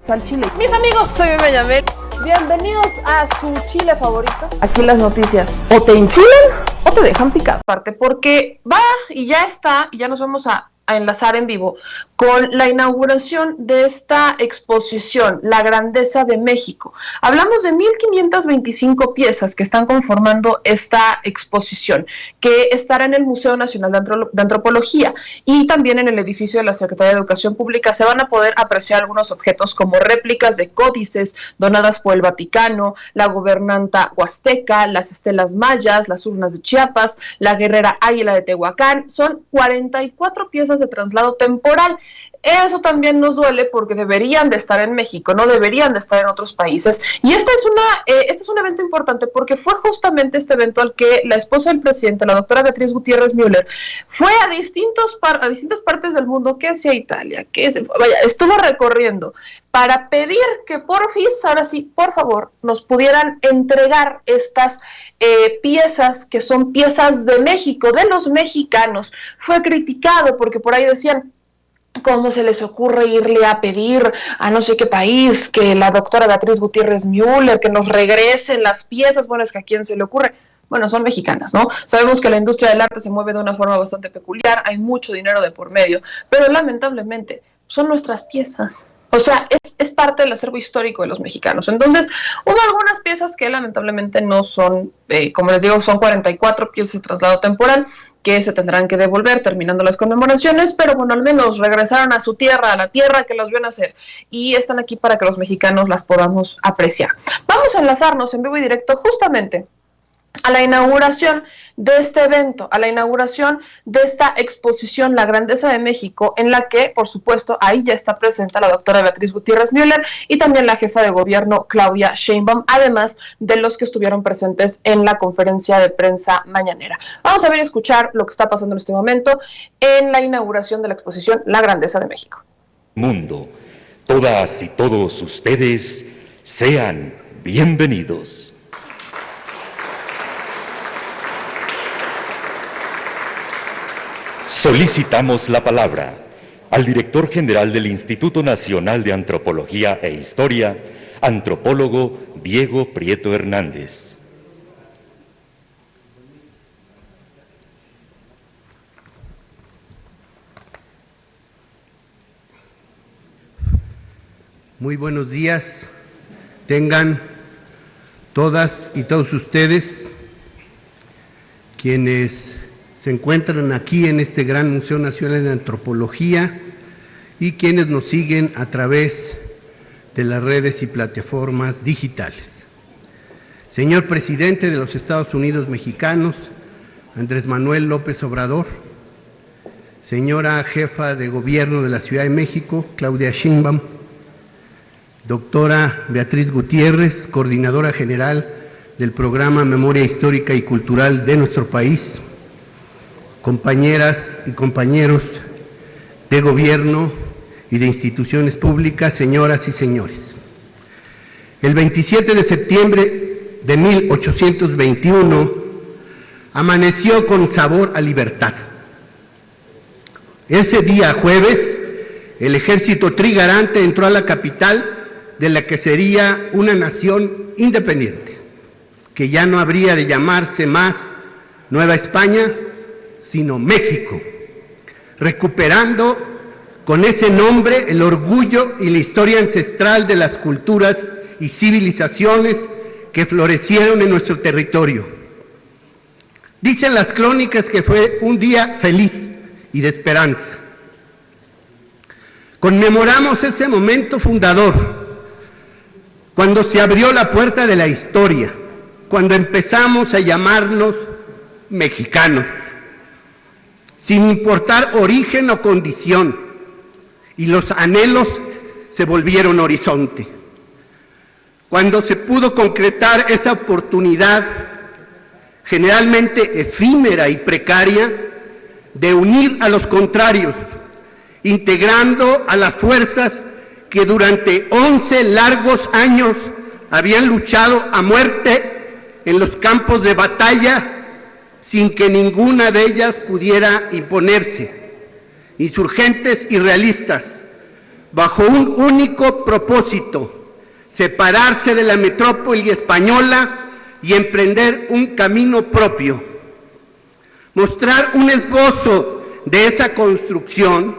Al chile. Mis amigos, soy Meme Yamel. Bienvenidos a su chile favorito. Aquí las noticias o te enchilan o te dejan picado. Porque va y ya está, y ya nos vamos a enlazar en vivo con la inauguración de esta exposición, La Grandeza de México. Hablamos de 1,525 piezas que están conformando esta exposición, que estará en el Museo Nacional de Antropología y también en el edificio de la Secretaría de Educación Pública. Se van a poder apreciar algunos objetos como réplicas de códices donadas por el Vaticano, la gobernanta huasteca, las estelas mayas, las urnas de Chiapas, la guerrera águila de Tehuacán. Son 44 piezas de traslado temporal. Eso también nos duele porque deberían de estar en México, no deberían de estar en otros países. Y este es un evento importante porque fue justamente este evento al que la esposa del presidente, la doctora Beatriz Gutiérrez Müller, fue a distintas partes del mundo, que hacia Italia, estuvo recorriendo para pedir que ahora sí, por favor, nos pudieran entregar estas piezas que son piezas de México, de los mexicanos. Fue criticado porque por ahí decían, ¿cómo se les ocurre irle a pedir a no sé qué país que la doctora Beatriz Gutiérrez Müller que nos regresen las piezas? Bueno, es que a quién se le ocurre. Bueno, son mexicanas, ¿no? Sabemos que la industria del arte se mueve de una forma bastante peculiar, hay mucho dinero de por medio, pero lamentablemente son nuestras piezas. O sea, es parte del acervo histórico de los mexicanos. Entonces, hubo algunas piezas que lamentablemente no son, como les digo, son 44 piezas de traslado temporal que se tendrán que devolver terminando las conmemoraciones, pero bueno, al menos regresaron a su tierra, a la tierra que las vio nacer, y están aquí para que los mexicanos las podamos apreciar. Vamos a enlazarnos en vivo y directo justamente a la inauguración de este evento, a la inauguración de esta exposición La Grandeza de México, en la que, por supuesto, ahí ya está presente la doctora Beatriz Gutiérrez Müller y también la jefa de gobierno Claudia Sheinbaum, además de los que estuvieron presentes en la conferencia de prensa mañanera. Vamos a ver y escuchar lo que está pasando en este momento en la inauguración de la exposición La Grandeza de México. Mundo, todas y todos ustedes sean bienvenidos. Solicitamos la palabra al director general del Instituto Nacional de Antropología e Historia, antropólogo Diego Prieto Hernández. Muy buenos días, tengan todas y todos ustedes quienes se encuentran aquí en este gran Museo Nacional de Antropología y quienes nos siguen a través de las redes y plataformas digitales. Señor Presidente de los Estados Unidos Mexicanos, Andrés Manuel López Obrador, señora Jefa de Gobierno de la Ciudad de México, Claudia Sheinbaum, doctora Beatriz Gutiérrez, Coordinadora General del Programa Memoria Histórica y Cultural de nuestro país, compañeras y compañeros de gobierno y de instituciones públicas, señoras y señores. El 27 de septiembre de 1821 amaneció con sabor a libertad. Ese día, jueves, el ejército trigarante entró a la capital de la que sería una nación independiente, que ya no habría de llamarse más Nueva España, sino México, recuperando con ese nombre el orgullo y la historia ancestral de las culturas y civilizaciones que florecieron en nuestro territorio. Dicen las crónicas que fue un día feliz y de esperanza. Conmemoramos ese momento fundador, cuando se abrió la puerta de la historia, cuando empezamos a llamarnos mexicanos, sin importar origen o condición, y los anhelos se volvieron horizonte. Cuando se pudo concretar esa oportunidad, generalmente efímera y precaria, de unir a los contrarios, integrando a las fuerzas que durante 11 largos años habían luchado a muerte en los campos de batalla, sin que ninguna de ellas pudiera imponerse. Insurgentes y realistas, bajo un único propósito: separarse de la metrópoli española y emprender un camino propio. Mostrar un esbozo de esa construcción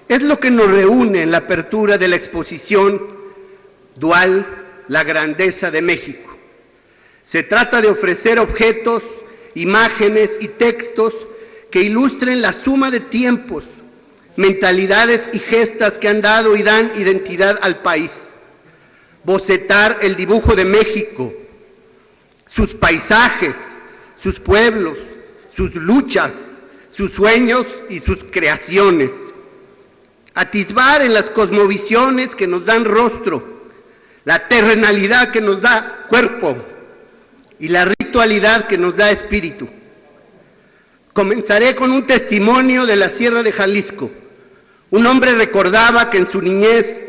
es lo que nos reúne en la apertura de la exposición dual La Grandeza de México. Se trata de ofrecer objetos, imágenes y textos que ilustren la suma de tiempos, mentalidades y gestas que han dado y dan identidad al país. Bocetar el dibujo de México, sus paisajes, sus pueblos, sus luchas, sus sueños y sus creaciones. Atisbar en las cosmovisiones que nos dan rostro, la terrenalidad que nos da cuerpo y la ritualidad que nos da espíritu. Comenzaré con un testimonio de la Sierra de Jalisco. Un hombre recordaba que en su niñez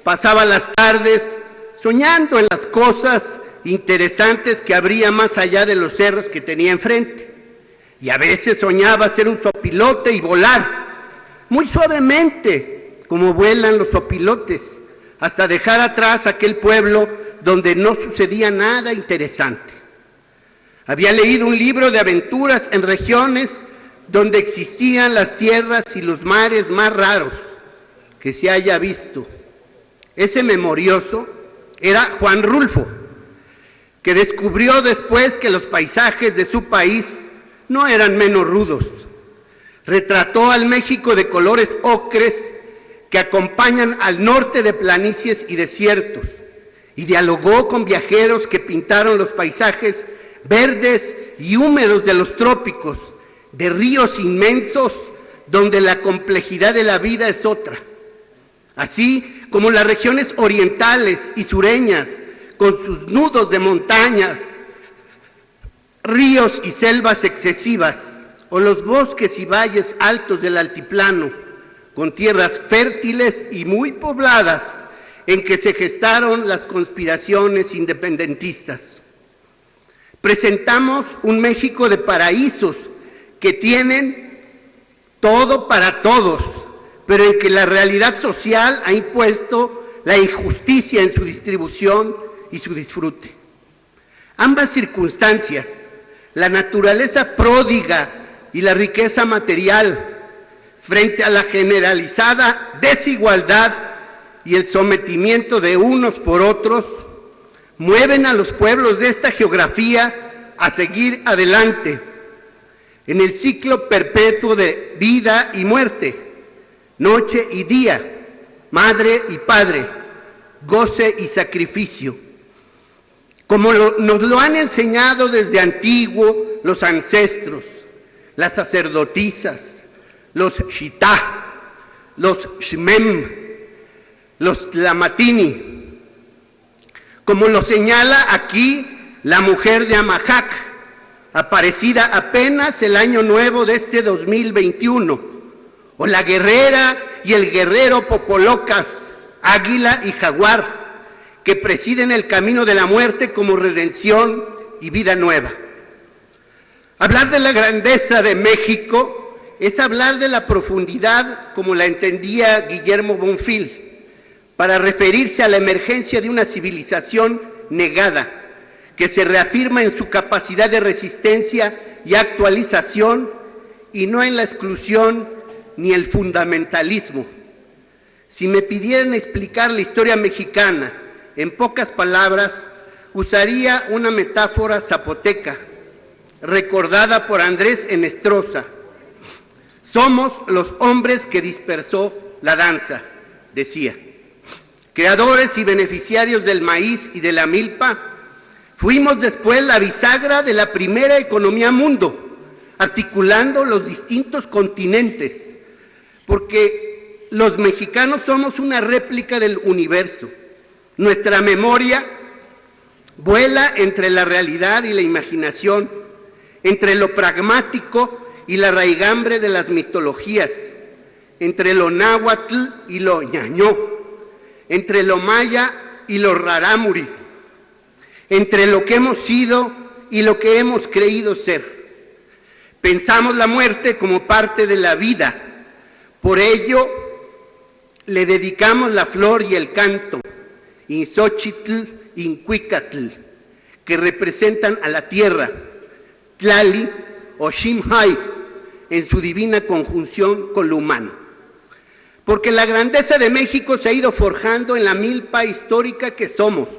pasaba las tardes soñando en las cosas interesantes que habría más allá de los cerros que tenía enfrente. Y a veces soñaba ser un zopilote y volar muy suavemente, como vuelan los zopilotes, hasta dejar atrás aquel pueblo donde no sucedía nada interesante. Había leído un libro de aventuras en regiones donde existían las tierras y los mares más raros que se haya visto. Ese memorioso era Juan Rulfo, que descubrió después que los paisajes de su país no eran menos rudos. Retrató al México de colores ocres que acompañan al norte de planicies y desiertos, y dialogó con viajeros que pintaron los paisajes verdes y húmedos de los trópicos, de ríos inmensos donde la complejidad de la vida es otra, así como las regiones orientales y sureñas con sus nudos de montañas, ríos y selvas excesivas, o los bosques y valles altos del altiplano, con tierras fértiles y muy pobladas en que se gestaron las conspiraciones independentistas. Presentamos un México de paraísos que tienen todo para todos, pero en que la realidad social ha impuesto la injusticia en su distribución y su disfrute. Ambas circunstancias, la naturaleza pródiga y la riqueza material, frente a la generalizada desigualdad y el sometimiento de unos por otros, mueven a los pueblos de esta geografía a seguir adelante en el ciclo perpetuo de vida y muerte, noche y día, madre y padre, goce y sacrificio. Como nos lo han enseñado desde antiguo los ancestros, las sacerdotisas, los Shitá, los Shmem, los Lamatini, como lo señala aquí la mujer de Amajac, aparecida apenas el año nuevo de este 2021, o la guerrera y el guerrero Popolocas, águila y jaguar, que presiden el camino de la muerte como redención y vida nueva. Hablar de la grandeza de México es hablar de la profundidad como la entendía Guillermo Bonfil, para referirse a la emergencia de una civilización negada, que se reafirma en su capacidad de resistencia y actualización, y no en la exclusión ni el fundamentalismo. Si me pidieran explicar la historia mexicana en pocas palabras, usaría una metáfora zapoteca, recordada por Andrés Enestrosa. Somos los hombres que dispersó la danza, decía. Creadores y beneficiarios del maíz y de la milpa, fuimos después la bisagra de la primera economía mundo, articulando los distintos continentes, porque los mexicanos somos una réplica del universo. Nuestra memoria vuela entre la realidad y la imaginación, entre lo pragmático y la raigambre de las mitologías, entre lo náhuatl y lo ñañó, entre lo maya y lo rarámuri, entre lo que hemos sido y lo que hemos creído ser. Pensamos la muerte como parte de la vida. Por ello, Le dedicamos la flor y el canto, Inxochitl, Incuicatl, que representan a la tierra, Tlali o Ximhay, en su divina conjunción con lo humano. Porque la grandeza de México se ha ido forjando en la milpa histórica que somos.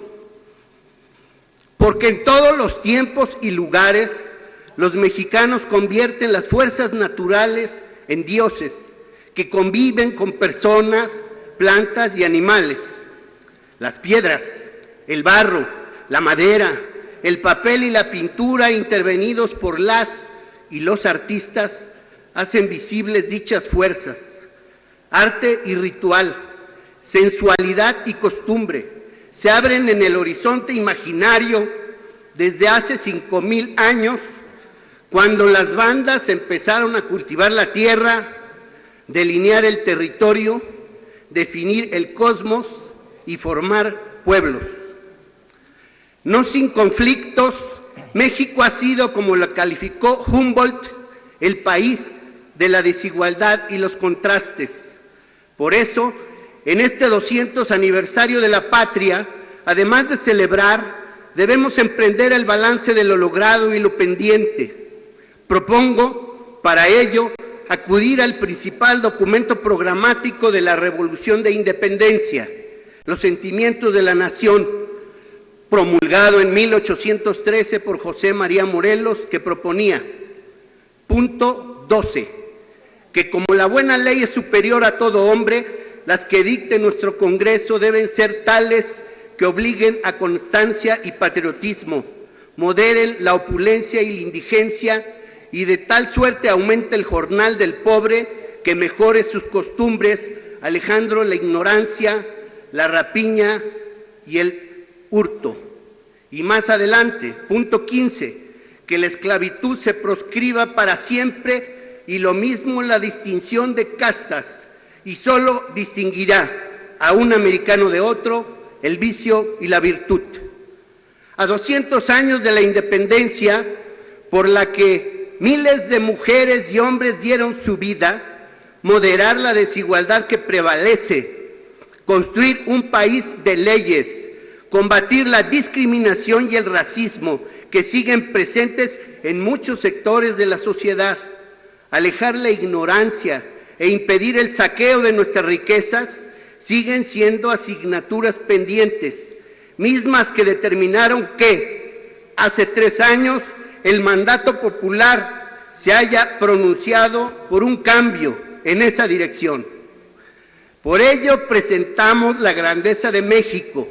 Porque en todos los tiempos y lugares, los mexicanos convierten las fuerzas naturales en dioses, que conviven con personas, plantas y animales. Las piedras, el barro, la madera, el papel y la pintura, intervenidos por las y los artistas, hacen visibles dichas fuerzas. Arte y ritual, sensualidad y costumbre, se abren en el horizonte imaginario desde hace 5,000 años, cuando las bandas empezaron a cultivar la tierra, delinear el territorio, definir el cosmos y formar pueblos. No sin conflictos, México ha sido, como lo calificó Humboldt, el país de la desigualdad y los contrastes. Por eso, en este 200 aniversario de la patria, además de celebrar, debemos emprender el balance de lo logrado y lo pendiente. Propongo, para ello, acudir al principal documento programático de la Revolución de Independencia, Los Sentimientos de la Nación, promulgado en 1813 por José María Morelos, que proponía, punto 12, que como la buena ley es superior a todo hombre, las que dicte nuestro Congreso deben ser tales que obliguen a constancia y patriotismo, moderen la opulencia y la indigencia, y de tal suerte aumente el jornal del pobre, que mejore sus costumbres, alejando la ignorancia, la rapiña y el hurto. Y más adelante, punto 15, que la esclavitud se proscriba para siempre, y lo mismo la distinción de castas, y solo distinguirá a un americano de otro el vicio y la virtud. A 200 años de la independencia, por la que miles de mujeres y hombres dieron su vida, moderar la desigualdad que prevalece, construir un país de leyes, combatir la discriminación y el racismo que siguen presentes en muchos sectores de la sociedad, alejar la ignorancia e impedir el saqueo de nuestras riquezas, siguen siendo asignaturas pendientes, mismas que determinaron que hace 3 años el mandato popular se haya pronunciado por un cambio en esa dirección. Por ello presentamos la grandeza de México,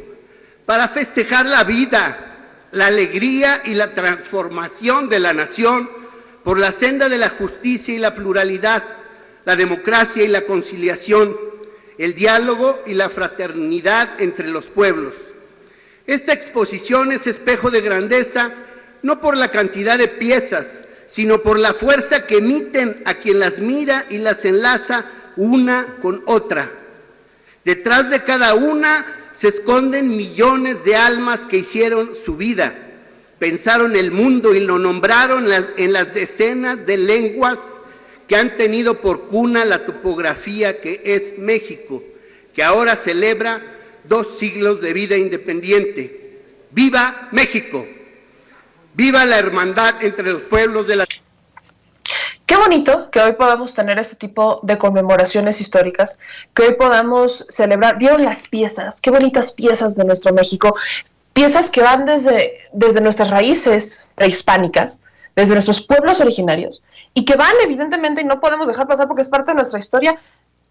para festejar la vida, la alegría y la transformación de la nación por la senda de la justicia y la pluralidad, la democracia y la conciliación, el diálogo y la fraternidad entre los pueblos. Esta exposición es espejo de grandeza, no por la cantidad de piezas, sino por la fuerza que emiten a quien las mira y las enlaza una con otra. Detrás de cada una se esconden millones de almas que hicieron su vida, pensaron el mundo y lo nombraron en las decenas de lenguas que han tenido por cuna la topografía que es México, que ahora celebra 2 siglos de vida independiente. ¡Viva México! ¡Viva la hermandad entre los pueblos de la... Qué bonito que hoy podamos tener este tipo de conmemoraciones históricas, que hoy podamos celebrar. ¿Vieron las piezas? Qué bonitas piezas de nuestro México. Piezas que van desde nuestras raíces prehispánicas, desde nuestros pueblos originarios, y que van evidentemente, y no podemos dejar pasar porque es parte de nuestra historia,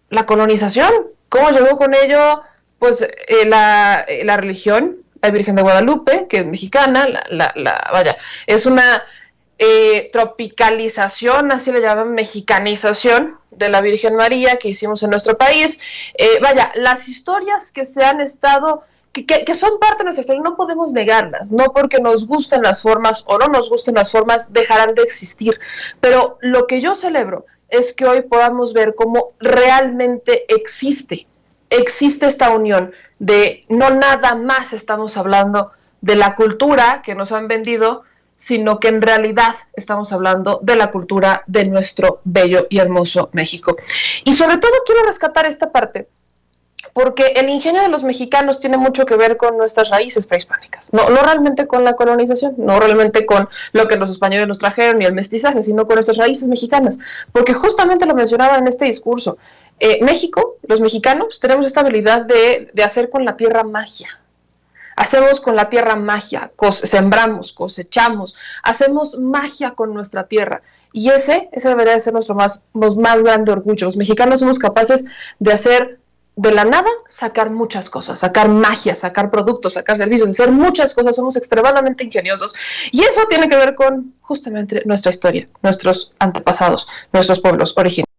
la colonización. ¿Cómo llegó con ello? Pues la religión, la Virgen de Guadalupe, que es mexicana, vaya, es una... tropicalización, así le llaman, mexicanización de la Virgen María que hicimos en nuestro país. Vaya, las historias que se han estado, que son parte de nuestra historia, no podemos negarlas, no porque nos gusten las formas o no nos gusten las formas, dejarán de existir. Pero lo que yo celebro es que hoy podamos ver cómo realmente existe esta unión de no nada más estamos hablando de la cultura que nos han vendido, sino que en realidad estamos hablando de la cultura de nuestro bello y hermoso México. Y sobre todo quiero rescatar esta parte, porque el ingenio de los mexicanos tiene mucho que ver con nuestras raíces prehispánicas, no realmente con la colonización, no realmente con lo que los españoles nos trajeron ni el mestizaje, sino con nuestras raíces mexicanas, porque justamente lo mencionaba en este discurso, México, los mexicanos, tenemos esta habilidad de hacer con la tierra magia. Hacemos con la tierra magia, sembramos, cosechamos, hacemos magia con nuestra tierra. Y ese debería de ser nuestro más grande orgullo. Los mexicanos somos capaces de hacer de la nada, sacar muchas cosas, sacar magia, sacar productos, sacar servicios, hacer muchas cosas, somos extremadamente ingeniosos. Y eso tiene que ver con justamente nuestra historia, nuestros antepasados, nuestros pueblos originarios.